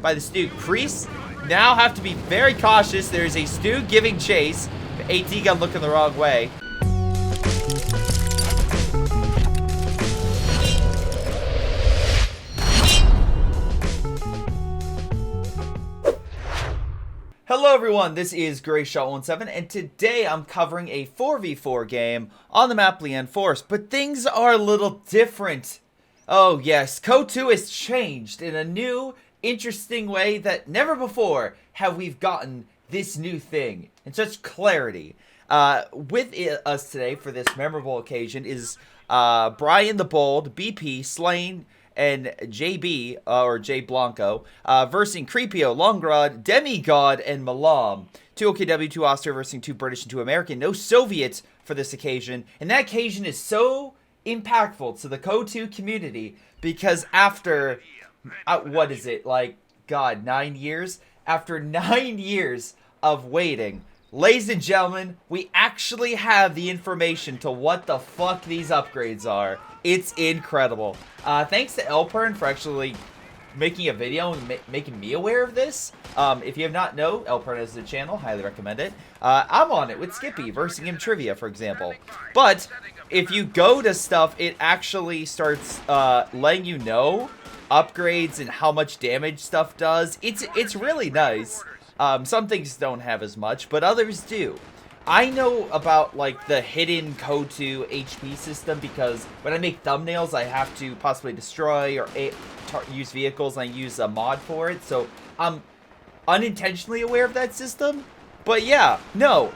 by the Stu. Priests now have to be very cautious. There's a Stu giving chase. The AT gun looking the wrong way. Hello everyone, this is Greyshot17, and today I'm covering a 4v4 game on the map Lienne Forest, but things are a little different. Oh yes, CoH2 has changed in a new, interesting way that never before have we gotten this new thing in such clarity. With us today for this memorable occasion is Brian the Bold, BP, Slain, and JB, or J Blanco, versing Creepio, Longrod, Demigod, and Milam. 2 OKW, 2 Austria versing 2 British and 2 American. No Soviet for this occasion. And that occasion is so impactful to the CoH2 community because after, what is it, like, God, 9 years? After 9 years of waiting, ladies and gentlemen, we actually have the information to what the fuck these upgrades are. It's incredible. Thanks to Elpern for actually making a video and making me aware of this. If you have not known, Elpern has a channel. Highly recommend it. I'm on it with Skippy, versing him trivia, for example. But if you go to stuff, it actually starts letting you know upgrades and how much damage stuff does. It's really nice. Some things don't have as much, but others do. I know about, like, the hidden CoH2 HP system because when I make thumbnails, I have to possibly destroy or use vehicles, and I use a mod for it, so I'm unintentionally aware of that system. But yeah, no,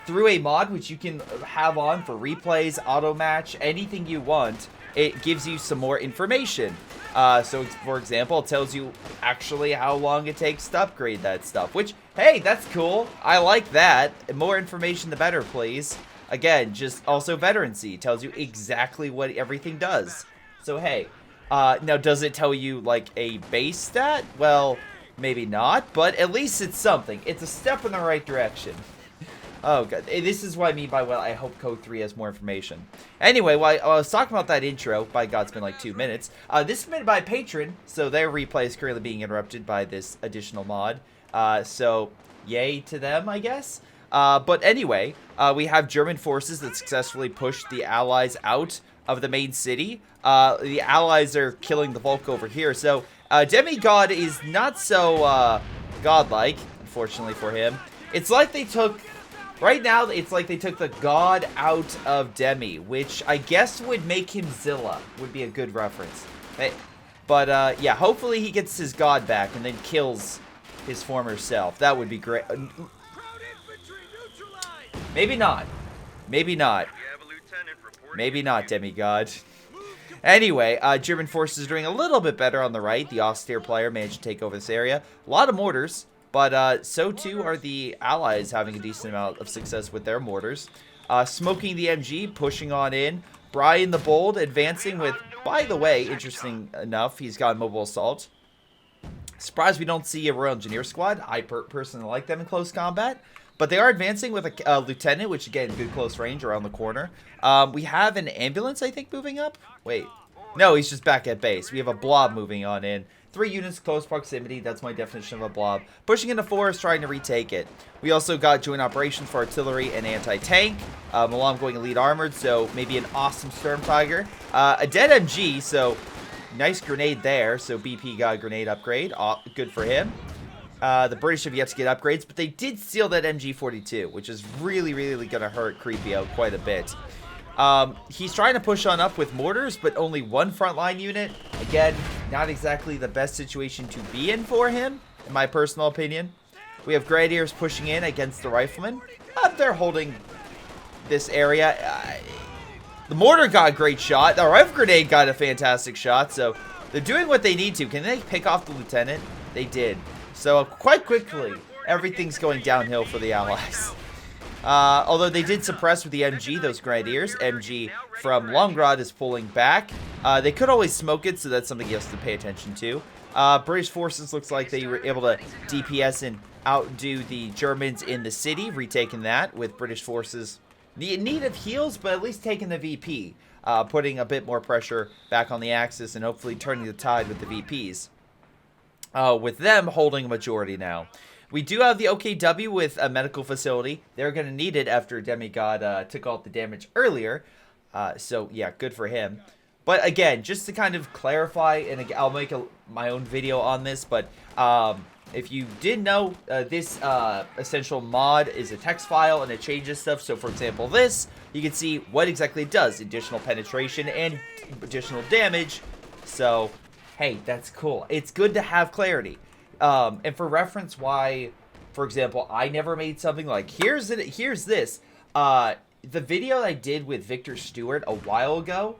through a mod, which you can have on for replays, auto match, anything you want, it gives you some more information. So, for example, it tells you actually how long it takes to upgrade that stuff, which, hey, that's cool. I like that. More information, the better, please. Again, just also veterancy. It tells you exactly what everything does. So, hey, now does it tell you, like, a base stat? Well, maybe not, but at least it's something. It's a step in the right direction. Oh, God. This is what I mean by, well, I hope CoH3 has more information. Anyway, while I was talking about that intro, by God, it's been like 2 minutes. This is submitted by a patron, so their replay is currently being interrupted by this additional mod. So, yay to them, I guess. But anyway, we have German forces that successfully pushed the Allies out of the main city. The Allies are killing the Volk over here, so Demigod is not so godlike, unfortunately for him. It's like they took... Right now, it's like they took the god out of Demi, which I guess would make him Zilla, would be a good reference. But, yeah, hopefully he gets his god back and then kills his former self. That would be great. Maybe not. Maybe not. Maybe not, Demigod. Anyway, German forces are doing a little bit better on the right. The austere player managed to take over this area. A lot of mortars. But so too are the Allies having a decent amount of success with their mortars. Smoking the MG, pushing on in. Brian the Bold advancing with, by the way, interesting enough, he's got mobile assault. Surprised we don't see a Royal Engineer squad. I personally like them in close combat. But they are advancing with a lieutenant, which again, good close range around the corner. We have an ambulance, I think, moving up. Wait. No, he's just back at base. We have a blob moving on in. 3 units close proximity, that's my definition of a blob. Pushing into forest, trying to retake it. We also got joint operations for artillery and anti-tank. Milam going elite armored, so maybe an awesome Storm Tiger. A dead MG, so nice grenade there. So BP got a grenade upgrade, good for him. The British have yet to get upgrades, but they did steal that MG42, which is really, really going to hurt Creepio quite a bit. He's trying to push on up with mortars, but only one frontline unit. Again, not exactly the best situation to be in for him, in my personal opinion. We have Grenadiers pushing in against the Riflemen. They're holding this area. The mortar got a great shot. The rifle grenade got a fantastic shot, so they're doing what they need to. Can they pick off the lieutenant? They did. So quite quickly, everything's going downhill for the Allies. Although they did suppress with the MG, those Grenadiers. MG from Longrod is pulling back. They could always smoke it, so that's something he has to pay attention to. British forces looks like they were able to DPS and outdo the Germans in the city, retaking that with British forces in need of heals, but at least taking the VP, putting a bit more pressure back on the Axis and hopefully turning the tide with the VPs. with them holding a majority now. We do have the OKW with a medical facility. They're going to need it after Demigod took all the damage earlier. So, yeah, good for him. But, again, just to kind of clarify, and I'll make my own video on this, but if you didn't know, this essential mod is a text file, and it changes stuff. So, for example, this, you can see what exactly it does. Additional penetration and additional damage. So, hey, that's cool. It's good to have clarity. And for reference, why, for example, I never made something like, here's this. The video I did with Victor Stewart a while ago,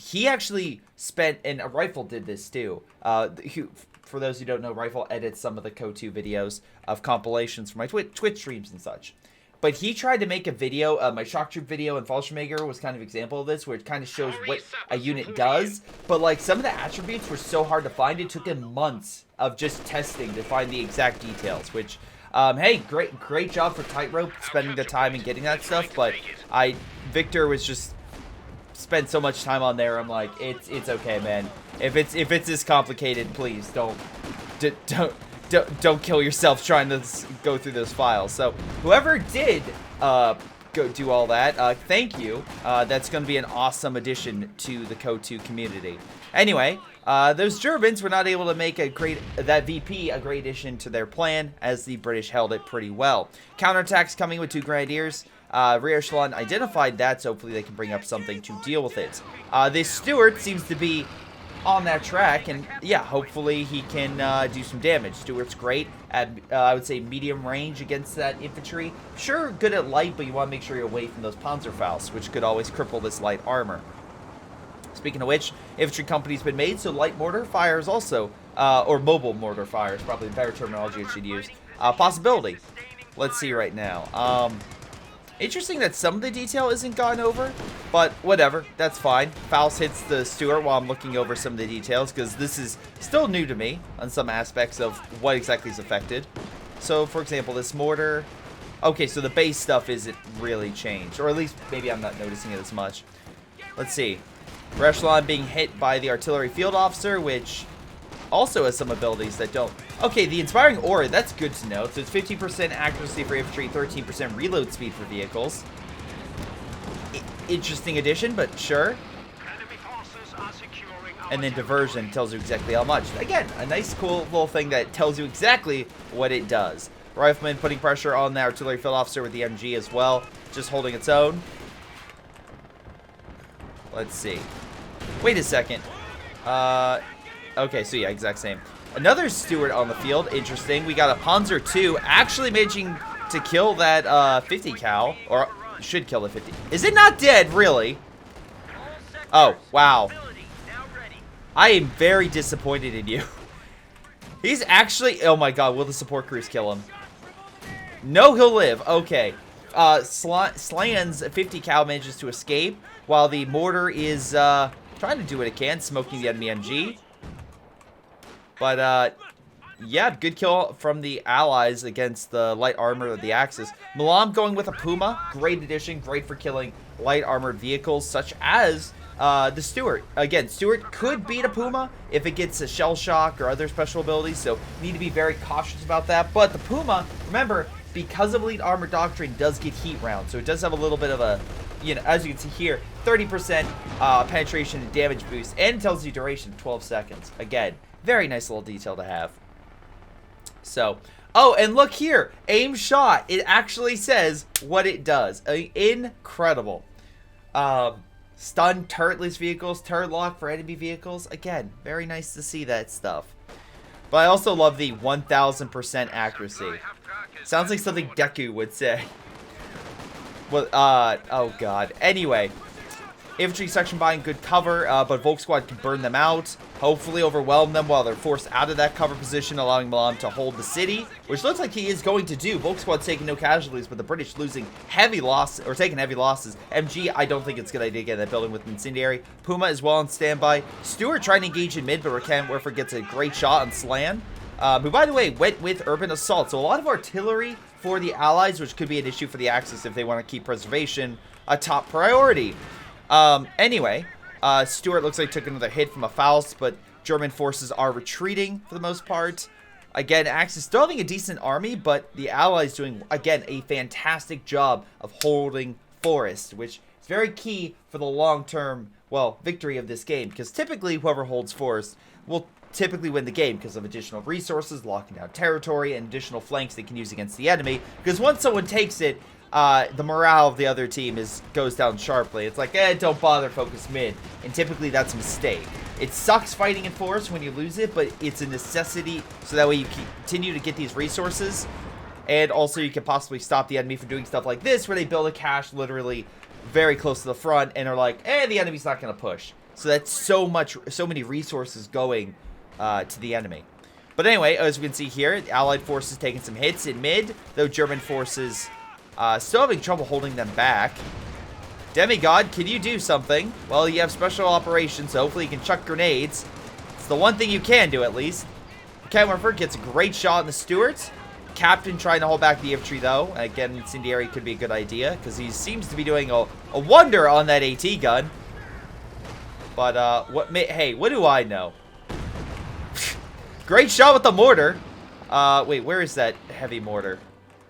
he actually spent, and Rifle did this too. For those who don't know, Rifle edits some of the CoH2 videos of compilations for my Twitch streams and such. But he tried to make a video, my Shock Troop video, and Fallschirmjäger was kind of an example of this, where it kind of shows what a unit does. But like some of the attributes were so hard to find, it took him months of just testing to find the exact details. Which, hey, great job for Tightrope spending the time and getting that stuff. But Victor was just spent so much time on there. I'm like, it's okay, man. If it's this complicated, please don't kill yourself trying to go through those files. So whoever did go do all that, thank you. That's going to be an awesome addition to the CoH2 community. Anyway, those Germans were not able to make that VP a great addition to their plan, as the British held it pretty well. Counterattacks coming with 2 Grenadiers. Rear Echelon identified that, so hopefully they can bring up something to deal with it. This Stuart seems to be on that track, and yeah, hopefully he can do some damage. Stuart's great at, I would say, medium range against that infantry. Sure, good at light, but you want to make sure you're away from those Panzerfaust, which could always cripple this light armor. Speaking of which, infantry company's been made, so light mortar fire is also, or mobile mortar fire is probably the better terminology I should use. Possibility. Let's see right now. Interesting that some of the detail isn't gone over, but whatever, that's fine. Faust hits the Stuart while I'm looking over some of the details, because this is still new to me on some aspects of what exactly is affected. So, for example, this mortar... Okay, so the base stuff isn't really changed, or at least maybe I'm not noticing it as much. Let's see. Echelon being hit by the artillery field officer, which also has some abilities that don't... Okay, the Inspiring Aura, that's good to know. So it's 50% accuracy for infantry, 13% reload speed for vehicles. Interesting addition, but sure. And then Diversion tells you exactly how much. Again, a nice, cool little thing that tells you exactly what it does. Rifleman putting pressure on the artillery field officer with the MG as well, just holding its own. Let's see. Wait a second. Okay, so yeah, exact same. Another Stuart on the field. Interesting. We got a Panzer II actually managing to kill that 50 cal. Or should kill the 50. Is it not dead, really? Oh, wow. I am very disappointed in you. He's actually... Oh my god, will the support crews kill him? No, he'll live. Okay. Slan's 50 cal manages to escape, while the mortar is trying to do what it can, smoking the enemy MG. But, yeah, good kill from the allies against the light armor of the Axis. Milam going with a Puma. Great addition. Great for killing light armored vehicles such as the Stuart. Again, Stuart could beat a Puma if it gets a shell shock or other special abilities, so need to be very cautious about that. But the Puma, remember, because of elite armor doctrine, does get heat round, so it does have a little bit of a, you know, as you can see here, 30% penetration and damage boost, and tells you duration of 12 seconds. Again, very nice little detail to have. So, oh, and look here, aim shot. It actually says what it does. Incredible. Stun turretless vehicles, turret lock for enemy vehicles. Again, very nice to see that stuff. But I also love the 1000% accuracy. Sounds like something Deku would say. Well, oh god. Anyway, infantry section buying good cover, but Volk Squad can burn them out. Hopefully overwhelm them while they're forced out of that cover position, allowing Milam to hold the city, which looks like he is going to do. Volk Squad's taking no casualties, but the British losing heavy losses, or taking heavy losses. MG, I don't think it's a good idea to get in that building with Incendiary. Puma is well on standby. Stuart trying to engage in mid, but Rakan Werfer gets a great shot on Slan, who, by the way, went with Urban Assault. So a lot of artillery for the Allies, which could be an issue for the Axis if they want to keep preservation a top priority. Anyway, Stuart looks like took another hit from a Faust, but German forces are retreating for the most part. Again, Axis still having a decent army, but the Allies doing, again, a fantastic job of holding forest, which is very key for the long-term, well, victory of this game, because typically whoever holds forest will typically win the game because of additional resources, locking down territory, and additional flanks they can use against the enemy, because once someone takes it, the morale of the other team goes down sharply. It's like, don't bother, focus mid, and typically that's a mistake. It sucks fighting in forest when you lose it, but it's a necessity so that way you continue to get these resources, and also you can possibly stop the enemy from doing stuff like this, where they build a cache literally very close to the front and are like, the enemy's not going to push. So that's so many resources going to the enemy. But anyway, as we can see here, the Allied forces taking some hits in mid, though German forces still having trouble holding them back. Demigod, can you do something? Well, you have special operations, so hopefully you can chuck grenades. It's the one thing you can do, at least. Kenwerfer gets a great shot on the Stuarts. Captain trying to hold back the infantry, though. Again, incendiary could be a good idea, because he seems to be doing a wonder on that AT gun. But, hey, what do I know? Great shot with the mortar. Wait, where is that heavy mortar?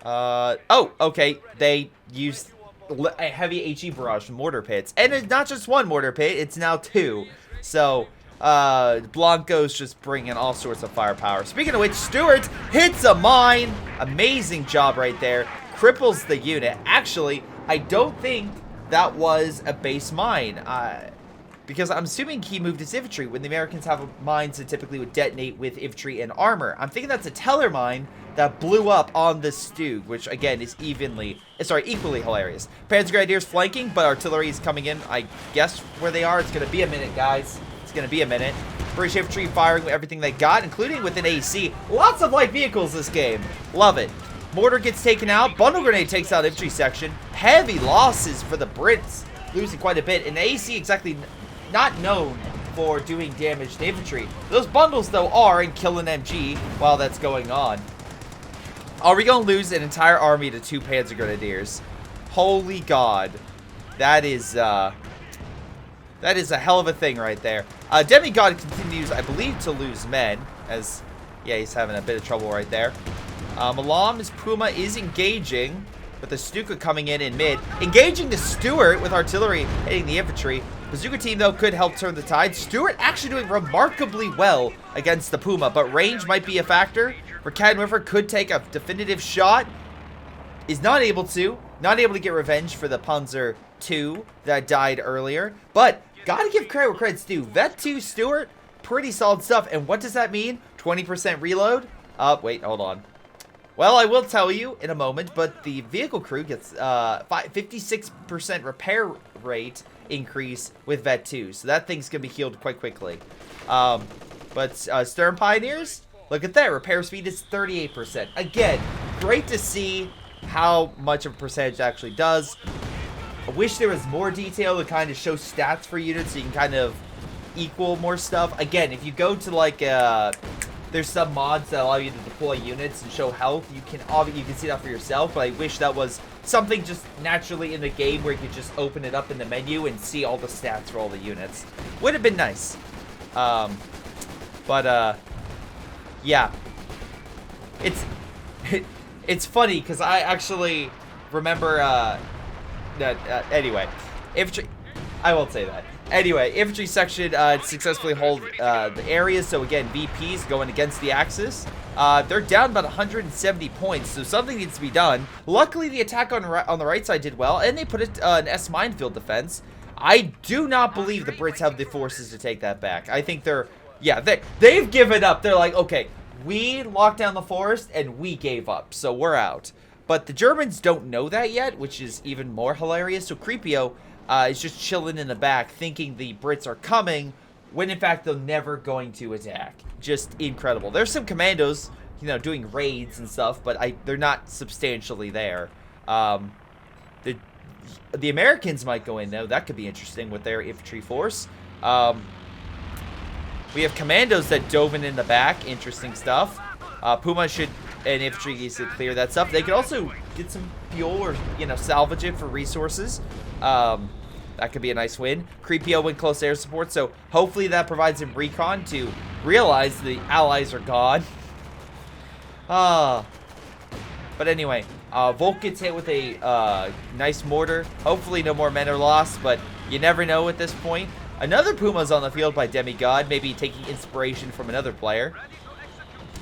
Oh, okay. They used a heavy HE barrage from mortar pits. And it's not just one mortar pit, it's now 2. So, Blanco's just bringing all sorts of firepower. Speaking of which, Stuart hits a mine. Amazing job right there. Cripples the unit. Actually, I don't think that was a base mine. Because I'm assuming he moved his infantry. When the Americans have mines that typically would detonate with infantry and armor, I'm thinking that's a Teller mine that blew up on the Stug, which again is equally hilarious. Panzer Grenadiers flanking, but artillery is coming in. I guess where they are. It's going to be a minute, guys. It's going to be a minute. British infantry firing with everything they got, including with an AC. Lots of light vehicles this game. Love it. Mortar gets taken out. Bundle grenade takes out infantry section. Heavy losses for the Brits, losing quite a bit. And the AC exactly not known for doing damage to infantry. Those bundles, though, are and kill an MG while that's going on. Are we going to lose an entire army to 2 Panzer Grenadiers? Holy God. That is a hell of a thing right there. Demigod continues, I believe, to lose men. As, yeah, he's having a bit of trouble right there. Milam's Puma is engaging, but the Stuka coming in mid. Engaging the Stuart with artillery hitting the infantry. Bazooka team, though, could help turn the tide. Stuart actually doing remarkably well against the Puma, but range might be a factor. For Kenwerfer could take a definitive shot. Is not able to get revenge for the Panzer II that died earlier. But gotta give credit where credit's due. Vet 2 Stuart, pretty solid stuff. And what does that mean? 20% reload? Wait, hold on. Well, I will tell you in a moment, but the vehicle crew gets 56% repair rate increase with Vet 2. So that thing's going to be healed quite quickly. But Stern Pioneers, look at that. Repair speed is 38%. Again, great to see how much of a percentage actually does. I wish there was more detail to kind of show stats for units so you can kind of equal more stuff. Again, if you go to like there's some mods that allow you to deploy units and show health. You can see that for yourself, but I wish that was something just naturally in the game where you could just open it up in the menu and see all the stats for all the units. Would have been nice. Yeah. It's funny because I actually remember anyway, infantry. I won't say that. Anyway, infantry section successfully hold the area. So again, VPs going against the Axis. They're down about 170 points, so something needs to be done. Luckily, the attack on the right side did well, and they put an S minefield defense. I do not believe the Brits have the forces to take that back. I think they've given up. They're like, okay, we locked down the forest and we gave up, so we're out. But the Germans don't know that yet, which is even more hilarious. So Creepio is just chilling in the back, thinking the Brits are coming, when in fact they're never going to attack. Just incredible. There's some commandos, doing raids and stuff, but they're not substantially there. The Americans might go in, though. That could be interesting with their infantry force. We have commandos that dove in the back. Interesting stuff. Puma and infantry needs to clear that stuff. They could also get some fuel or, salvage it for resources. That could be a nice win. Creepio went close air support, so hopefully that provides him recon to realize the allies are gone. But anyway, Volk gets hit with a nice mortar. Hopefully no more men are lost, but you never know at this point. Another Puma's on the field by Demigod, maybe taking inspiration from another player.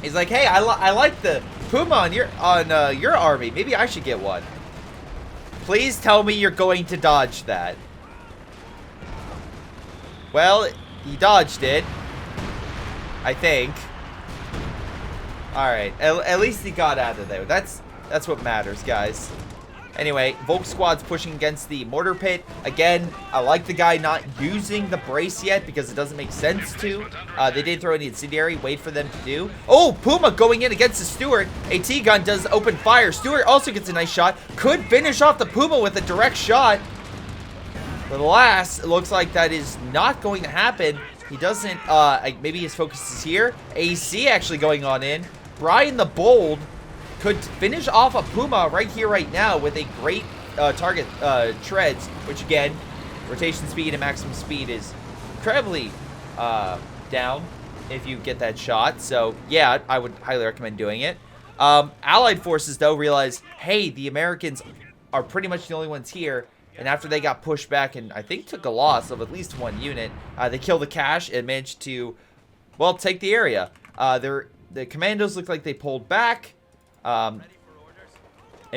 He's like, hey, I like the Puma on your army. Maybe I should get one. Please tell me you're going to dodge that. Well, he dodged it. I think. Alright, at least he got out of there. That's what matters, guys. Anyway, Volk squad's pushing against the mortar pit. Again, I like the guy not using the brace yet because it doesn't make sense to. They did throw an incendiary. Wait for them to do. Oh, Puma going in against the Stewart. A T-gun does open fire. Stewart also gets a nice shot. Could finish off the Puma with a direct shot. But alas, it looks like that is not going to happen. He doesn't, maybe his focus is here. AC actually going on in. Brian the Bold could finish off a Puma right here, right now with a great target treads, which again, rotation speed and maximum speed is incredibly down if you get that shot. So yeah, I would highly recommend doing it. Allied forces though realize, hey, the Americans are pretty much the only ones here. And after they got pushed back and I think took a loss of at least one unit, they killed the cache and managed to, well, take the area. The commandos look like they pulled back. And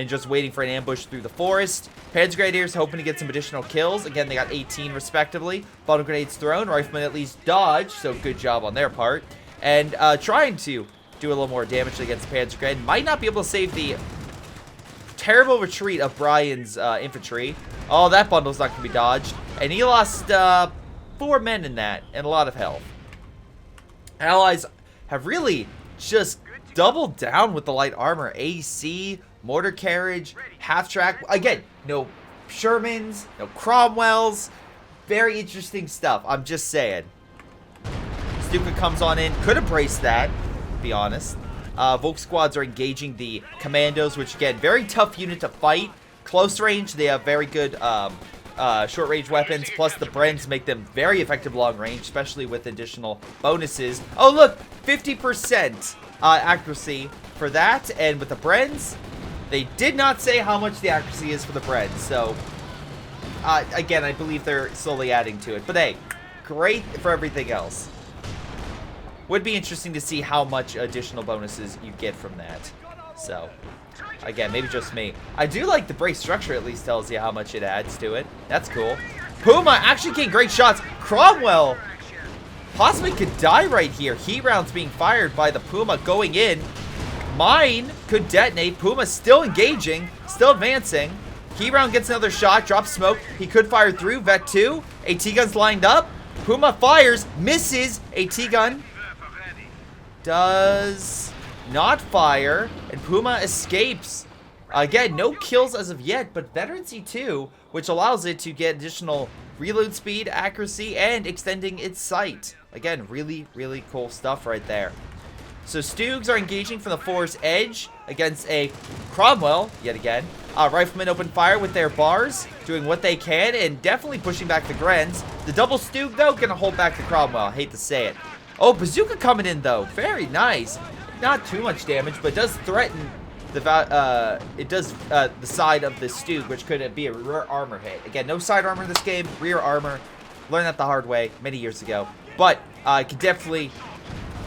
just waiting for an ambush through the forest. Panzer Grenadiers hoping to get some additional kills. Again, they got 18 respectively. Bottle grenades thrown. Riflemen at least dodged, so good job on their part. And trying to do a little more damage against Panzer Grenade. Might not be able to save the terrible retreat of Brian's infantry. Oh, that bundle's not going to be dodged. And he lost 4 men in that and a lot of health. Allies have really just doubled down with the light armor. AC, mortar carriage, half track. Again, no Shermans, no Cromwells. Very interesting stuff. I'm just saying. Stuka comes on in. Could have braced that, to be honest. Volk squads are engaging the commandos, which again, very tough unit to fight. Close range, they have very good short range weapons, plus the Brens make them very effective long range, especially with additional bonuses. Oh look, 50% accuracy for that, and with the Brens, they did not say how much the accuracy is for the Brens, so again, I believe they're slowly adding to it, but hey, great for everything else. Would be interesting to see how much additional bonuses you get from that. So, again, maybe just me. I do like the brace structure, at least tells you how much it adds to it. That's cool. Puma actually getting great shots. Cromwell possibly could die right here. Heat rounds being fired by the Puma going in. Mine could detonate. Puma still engaging, still advancing. Heat round gets another shot, drops smoke. He could fire through. Vet 2. AT gun's lined up. Puma fires, misses. AT gun does not fire, and Puma escapes. Again, no kills as of yet, but Veteran C2, which allows it to get additional reload speed, accuracy, and extending its sight. Again, really, really cool stuff right there. So Stoogs are engaging from the forest edge against a Cromwell, yet again. Riflemen open fire with their bars, doing what they can, and definitely pushing back the Grens. The double Stoog, though, gonna hold back the Cromwell. Hate to say it. Oh, Bazooka coming in, though. Very nice. Not too much damage, but does threaten the side of the Stoog, which could be a rear armor hit. Again, no side armor in this game. Rear armor. Learned that the hard way many years ago. But could definitely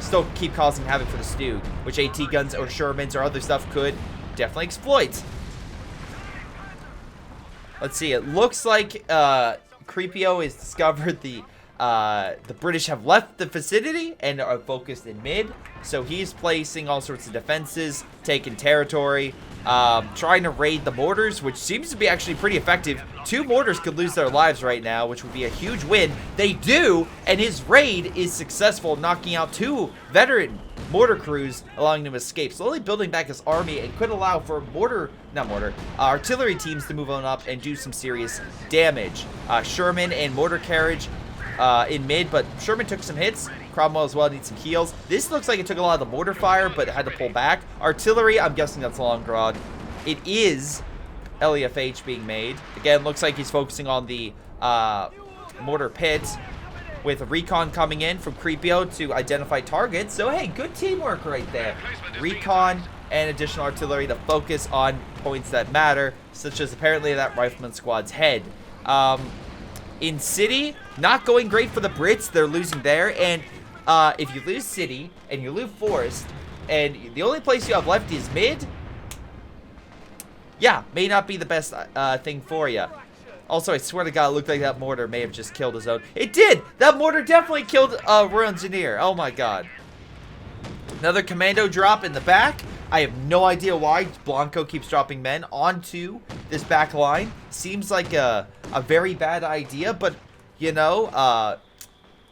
still keep causing havoc for the Stoog, which AT guns or Shermans or other stuff could definitely exploit. Let's see. It looks like Creepio has discovered the British have left the vicinity and are focused in mid. So he's placing all sorts of defenses, taking territory, trying to raid the mortars, which seems to be actually pretty effective. 2 mortars could lose their lives right now, which would be a huge win. They do, and his raid is successful, knocking out 2 veteran mortar crews, allowing them to escape. Slowly building back his army and could allow for artillery teams to move on up and do some serious damage. Sherman and mortar carriage in mid, but Sherman took some hits. Cromwell as well needs some heals. This looks like it took a lot of the mortar fire, but it had to pull back. Artillery, I'm guessing that's long rod. It is LEFH being made. Again, looks like he's focusing on the mortar pit. with recon coming in from Creepio to identify targets. So, hey, good teamwork right there. Recon and additional artillery to focus on points that matter, such as apparently that rifleman squad's head. In City, not going great for the Brits. They're losing there. And if you lose City and you lose Forest, and the only place you have left is mid, yeah, may not be the best thing for you. Also, I swear to God, it looked like that mortar may have just killed his own. It did! That mortar definitely killed Royal Engineer. Oh my God. Another commando drop in the back. I have no idea why Blanco keeps dropping men onto this back line. Seems like a very bad idea, but, you know,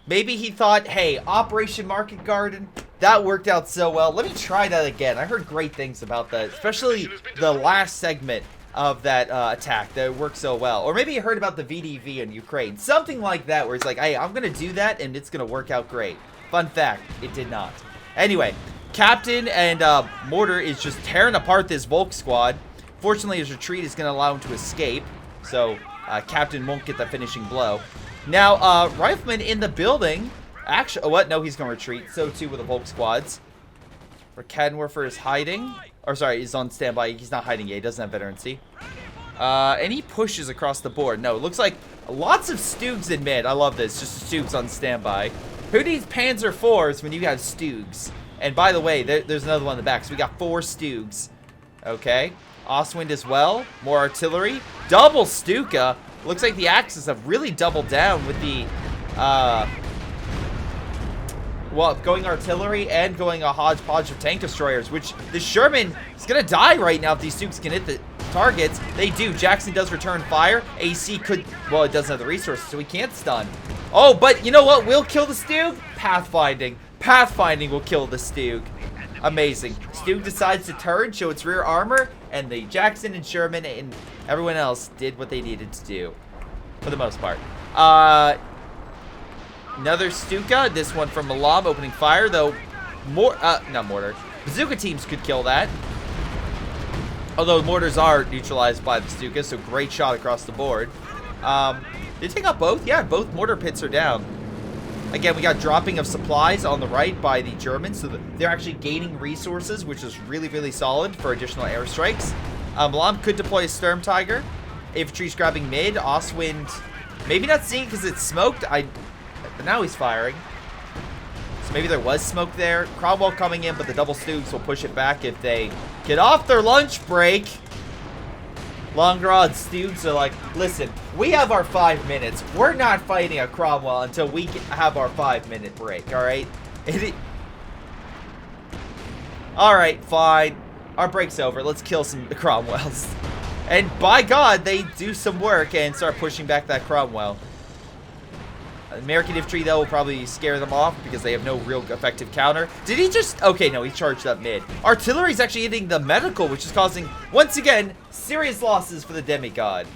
maybe he thought, hey, Operation Market Garden, that worked out so well. Let me try that again. I heard great things about that, especially the last segment of that attack that worked so well. Or maybe you heard about the VDV in Ukraine. Something like that where it's like, hey, I'm going to do that and it's going to work out great. Fun fact, it did not. Anyway, Captain and Mortar is just tearing apart this Volk squad. Fortunately, his retreat is going to allow him to escape. So, Captain won't get the finishing blow. Now, Rifleman in the building. Actually, oh, what? No, he's going to retreat. So, too, with the Volk squads. Rakenwerfer is hiding. Or, sorry, he's on standby. He's not hiding yet. He doesn't have veterancy. And he pushes across the board. No, it looks like lots of Stugs in mid. I love this. Just Stugs on standby. Who needs Panzer IVs when you have Stugs? And by the way, there's another one in the back. So we got 4 Stugs. Okay. Ostwind as well. More artillery. Double Stuka. Looks like the Axis have really doubled down with the, well, going artillery and going a hodgepodge of tank destroyers, which the Sherman is going to die right now if these Stugs can hit the targets. They do. Jackson does return fire. AC could, well, it doesn't have the resources, so he can't stun. Oh, but you know what will kill the Stug? Pathfinding. Pathfinding will kill the Stug. Amazing. Stug decides to turn, show its rear armor, and the Jackson and Sherman and everyone else did what they needed to do. For the most part. Another Stuka. This one from Milam opening fire, though. Not mortar. Bazooka teams could kill that. Although mortars are neutralized by the Stuka, so great shot across the board. Did they take out both? Yeah, both mortar pits are down. Again, we got dropping of supplies on the right by the Germans, so they're actually gaining resources, which is really, really solid for additional airstrikes. Milam could deploy a Sturm Tiger. Infantry's grabbing mid. Ostwind, maybe not seeing because it's smoked. But now he's firing. So maybe there was smoke there. Cromwell coming in, but the double Stugs will push it back if they get off their lunch break. Longrod Stugs are like, listen, we have our 5 minutes. We're not fighting a Cromwell until we have our 5-minute break, alright? Alright, fine. Our break's over. Let's kill some Cromwells. And by God, they do some work and start pushing back that Cromwell. American infantry, though, will probably scare them off because they have no real effective counter. Did he just... Okay, no, he charged up mid. Artillery's actually hitting the medical, which is causing, once again, serious losses for the demigod.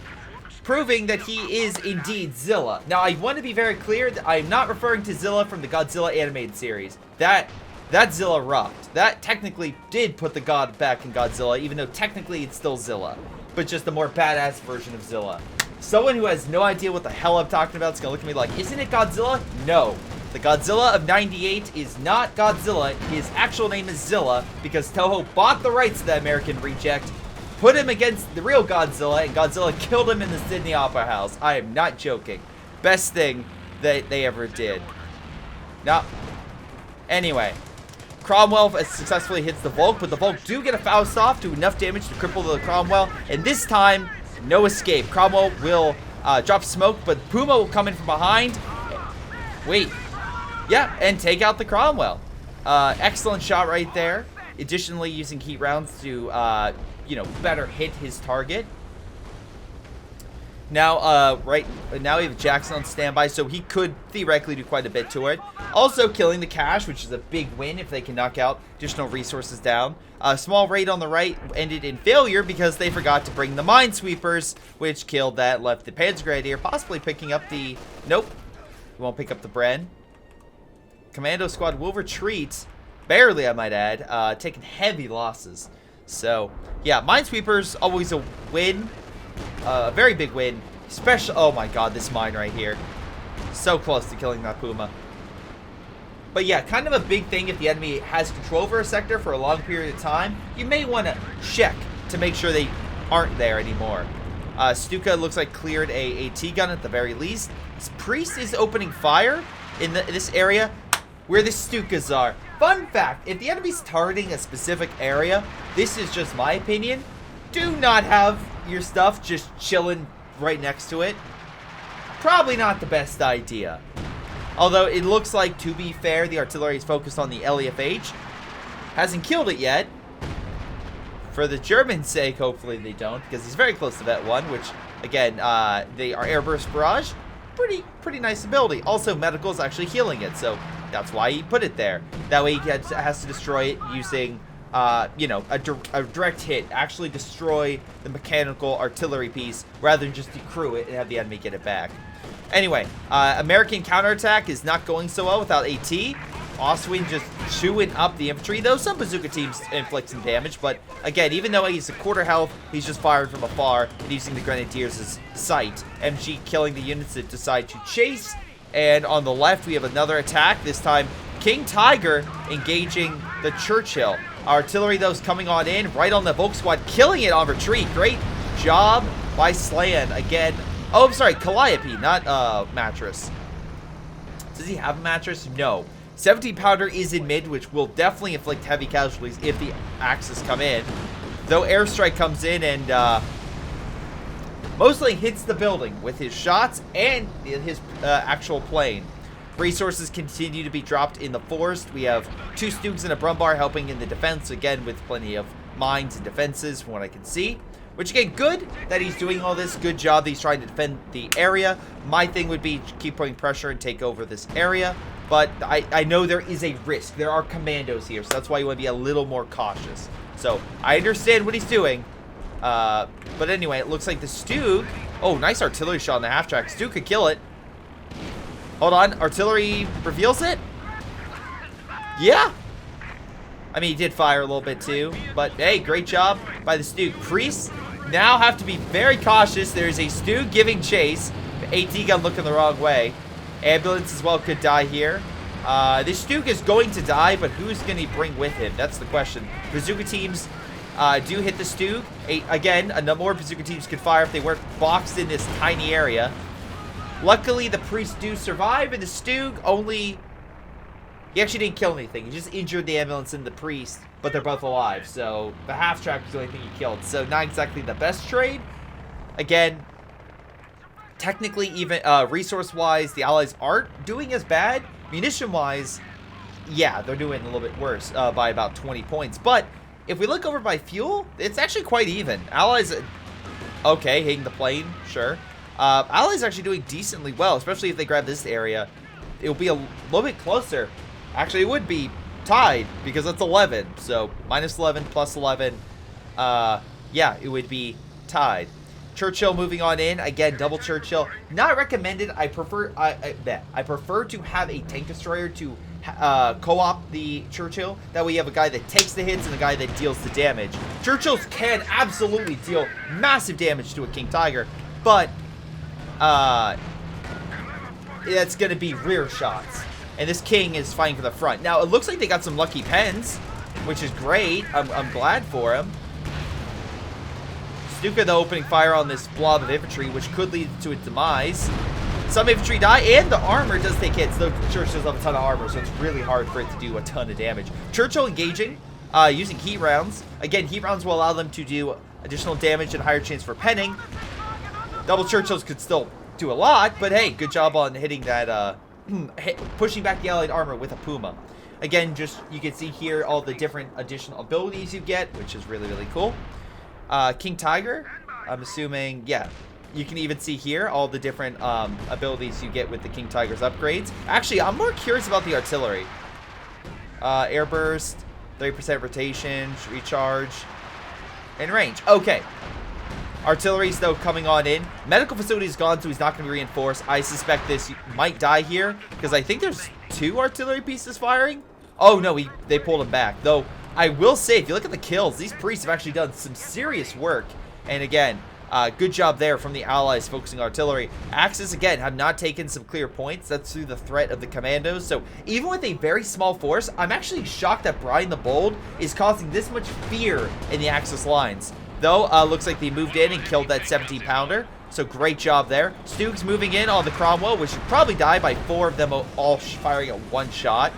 Proving that he is indeed Zilla. Now, I want to be very clear that I'm not referring to Zilla from the Godzilla animated series. That Zilla rocked. That technically did put the god back in Godzilla, even though technically it's still Zilla. But just a more badass version of Zilla. Someone who has no idea what the hell I'm talking about is going to look at me like, isn't it Godzilla? No. The Godzilla of 98 is not Godzilla. His actual name is Zilla because Toho bought the rights to the American reject, put him against the real Godzilla, and Godzilla killed him in the Sydney Opera House. I am not joking. Best thing that they ever did. Now, anyway, Cromwell successfully hits the Volk, but the Volk do get a Faust off, do enough damage to cripple the Cromwell, and this time, no escape. Cromwell will drop smoke, but Puma will come in from behind. Wait. Yeah, and take out the Cromwell. Excellent shot right there. Additionally, using heat rounds to, you know, better hit his target. Now, now we have Jackson on standby, so he could theoretically do quite a bit to it. Also killing the cache, which is a big win if they can knock out additional resources down. A small raid on the right ended in failure because they forgot to bring the minesweepers, which killed that, left the Panzergrenadier possibly picking up the... Nope. We won't pick up the Bren. Commando squad will retreat. Barely, I might add. Taking heavy losses. So, yeah, minesweepers, always a win. A very big win. Especially... Oh my god, this mine right here. So close to killing that Puma. But yeah, kind of a big thing if the enemy has control over a sector for a long period of time. You may want to check to make sure they aren't there anymore. Stuka looks like cleared a T-gun at the very least. This Priest is opening fire in this area where the Stukas are. Fun fact, if the enemy's targeting a specific area, this is just my opinion, do not have your stuff just chilling right next to it. Probably not the best idea. Although it looks like, to be fair, the artillery is focused on the LEFH. Hasn't killed it yet. For the Germans' sake, hopefully they don't, because he's very close to Vet 1, which, again, they are Airburst Barrage. Pretty nice ability. Also, Medical's actually healing it, so that's why he put it there. That way he has to destroy it using, you know, a direct hit. Actually destroy the mechanical artillery piece, rather than just decrew it and have the enemy get it back. Anyway, American counterattack is not going so well without AT. Oswin just chewing up the infantry, though some bazooka teams inflict some damage. But again, even though he's a quarter health, he's just firing from afar and using the Grenadiers as sight. MG killing the units that decide to chase. And on the left, we have another attack. This time, King Tiger engaging the Churchill. Artillery, though, is coming on in, right on the Volk Squad, killing it on retreat. Great job by Slan. Again, oh, I'm sorry, Calliope, not Mattress. Does he have a Mattress? No. 17-pounder is in mid, which will definitely inflict heavy casualties if the Axis come in. Though Airstrike comes in and mostly hits the building with his shots and his actual plane. Resources continue to be dropped in the forest. We have 2 Stooks and a Brumbar helping in the defense, again with plenty of mines and defenses from what I can see. Which, again, good that he's doing all this. Good job that he's trying to defend the area. My thing would be keep putting pressure and take over this area. But I know there is a risk. There are commandos here, so that's why you want to be a little more cautious. So, I understand what he's doing. But anyway, it looks like the Stoog... Oh, nice artillery shot on the half-track. Stoog could kill it. Hold on. Artillery reveals it? Yeah. I mean, he did fire a little bit too. But, hey, great job by the Stoog. Priests now have to be very cautious. There's a Stoog giving chase. The AT gun looking the wrong way. Ambulance as well could die here. This Stoog is going to die, but who's going to bring with him? That's the question. Bazooka teams do hit the Stoog. Again, more bazooka teams could fire if they weren't boxed in this tiny area. Luckily, the Priests do survive, and the Stoog only... He actually didn't kill anything. He just injured the ambulance and the Priest, but they're both alive. So the half-track was the only thing he killed. So not exactly the best trade. Again, technically, even resource-wise, the Allies aren't doing as bad. Munition-wise, yeah, they're doing a little bit worse by about 20 points. But if we look over by fuel, it's actually quite even. Allies, okay, hitting the plane, sure. Allies actually doing decently well, especially if they grab this area. It'll be a little bit closer. Actually, it would be tied because it's 11. So, minus 11, plus 11. Yeah, it would be tied. Churchill moving on in. Again, double Churchill. Not recommended. I prefer I prefer to have a tank destroyer to co-op the Churchill. That way you have a guy that takes the hits and a guy that deals the damage. Churchills can absolutely deal massive damage to a King Tiger. But, it's going to be rear shots. And this King is fighting for the front. Now, it looks like they got some lucky pens, which is great. I'm glad for him. Stuka, though, opening fire on this blob of infantry, which could lead to its demise. Some infantry die, and the armor does take hits, though Churchill does have a ton of armor, so it's really hard for it to do a ton of damage. Churchill engaging, using heat rounds. Again, heat rounds will allow them to do additional damage and higher chance for penning. Double Churchills could still do a lot, but hey, good job on hitting that, pushing back the allied armor with a Puma. Again, just you can see here all the different additional abilities you get, which is really, really cool. King Tiger, I'm assuming, yeah, you can even see here all the different abilities you get with the King Tiger's upgrades. Actually, I'm more curious about the artillery. Air burst, 30% rotation, recharge, and range. Okay. Artillery's, though, coming on in. Medical facility's gone, so he's not going to be reinforced. I suspect this might die here, because I think there's 2 artillery pieces firing. Oh, no, they pulled him back. Though, I will say, if you look at the kills, these priests have actually done some serious work. And again, Good job there from the allies focusing artillery. Axis, again, have not taken some clear points. That's through the threat of the commandos. So even with a very small force, I'm actually shocked that Brian the Bold is causing this much fear in the Axis lines. Though, looks like they moved in and killed that 17-pounder. So great job there. Stoogs moving in on the Cromwell, which should probably die by 4 of them all firing at one shot.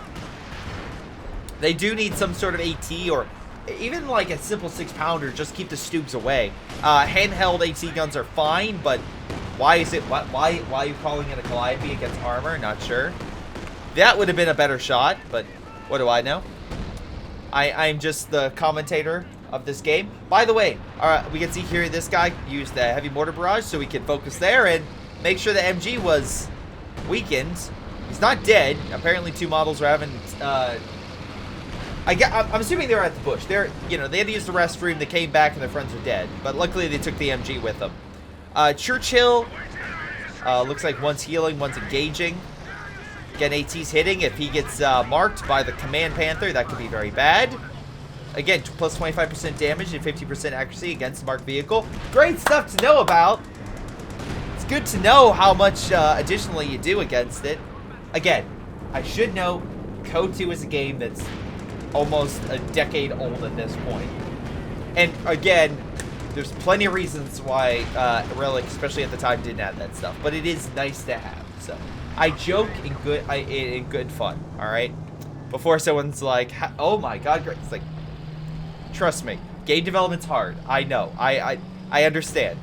They do need some sort of AT or even like a simple 6-pounder, just keep the Stoogs away. Handheld AT guns are fine, but why is it? Why are you calling it a Calliope against armor? Not sure. That would have been a better shot, but what do I know? I'm just the commentator of this game. By the way, we can see here this guy used the heavy mortar barrage, so we can focus there and make sure the MG was weakened. He's not dead. Apparently, 2 models are having. I'm assuming they were at the bush. They had to use the restroom. They came back and their friends were dead. But luckily, they took the MG with them. Churchill looks like one's healing, one's engaging. Again, AT's hitting. If he gets marked by the Command Panther, that could be very bad. Again, plus 25% damage and 50% accuracy against the marked vehicle. Great stuff to know about. It's good to know how much additionally you do against it. Again, I should note, CoH2 is a game that's almost a decade old at this point. And again, there's plenty of reasons why Relic, especially at the time, didn't have that stuff. But it is nice to have. So I joke in good fun, all right? Before someone's like, oh my god, great. It's like, trust me, game development's hard. I know. I understand.